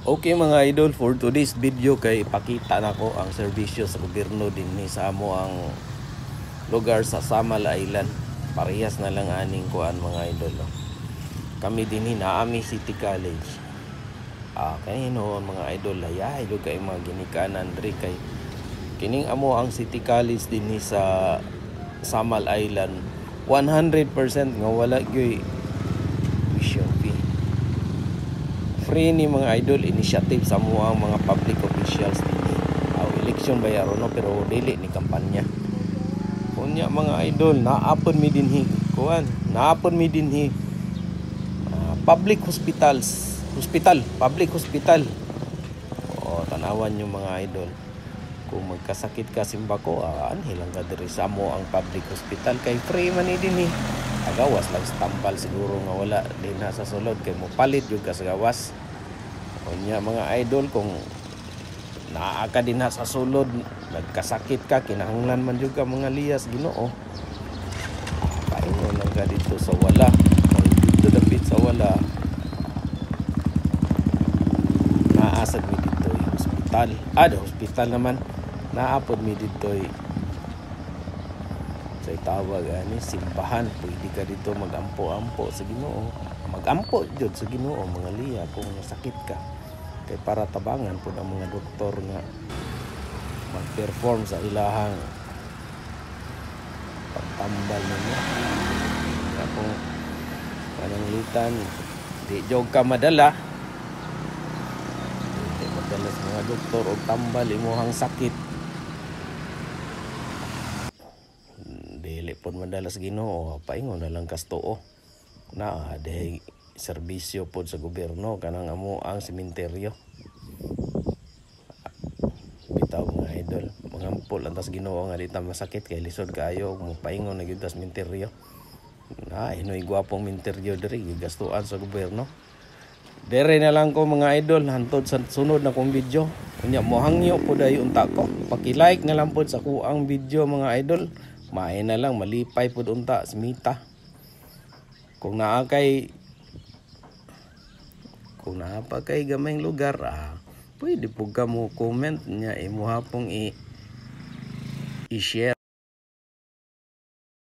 Okay mga idol, for today's video kay ipakita nako ang serbisyo sa gobyerno dinhi sa amo ang lugar sa Samal Island. Parehas na lang aning kuan mga idol. No? Kami dinhi naami City College. Kay no mga idol hayay do kay mga ginikanan diri kay kining amo ang City College dinhi sa Samal Island 100% nga wala gyud tuition fee. Free ni mga idol initiative sa mga public officials dinhi. Election ba yaro no pero dili ni kampanya. Kunya mga idol naapon mi dinhi kuan, naapon mi dinhi public hospital. Public hospital. Tanawan yung mga idol. Kung magkasakit ka simbako, anhilang ka diri sa amo ang public hospital kay free man ni dinhi. Agawas lang sa tambal siguro nga wala din na sa sulod kay mo palit jud ka sa gawas. Kunya mga idol kung naa ka din na sa sulod, nagkasakit ka, kinahanglan man jud ka mga liyas Ginoo. Paingon lang ka dito sa wala. O dito dapit sa wala. Naasad mi dito hospital. Hospital naman. Naapod mi dito sa tawag ani simbahan. Pwede ka dito magampo-ampo sa Ginoo. Magampo jud sa Ginoo mga liya kung nasakit ka. Kay para tabangan pud ang mga doktor nga mag-perform sa ilahang pagtambal ninyo. Kaya kung pananglitan, di jog ka madala. Di madalas mga doktor o tambal imuhang sakit. Dili pud madalas Ginoo, paingon na lang kastoo. Dehay serbisyo pod sa gobyerno kanang amo ang sementeryo. Bitaw mga idol, mangampol antas Ginoo nga dita masakit kay lisod kaayo mo paingon na gyud sa sementeryo. Inoy gwapong sementeryo diri gigastuan sa gobyerno. Dere na lang ko mga idol hantod sa sunod na kong video. Unya mo hangyo pod ay unta ko. Paki-like na lang pod sa kuang video mga idol. Maay na lang malipay pod unta smita. Kung naa pa kay gamayng lugar, pwede po ka mo comment niya, imuha pong i-share.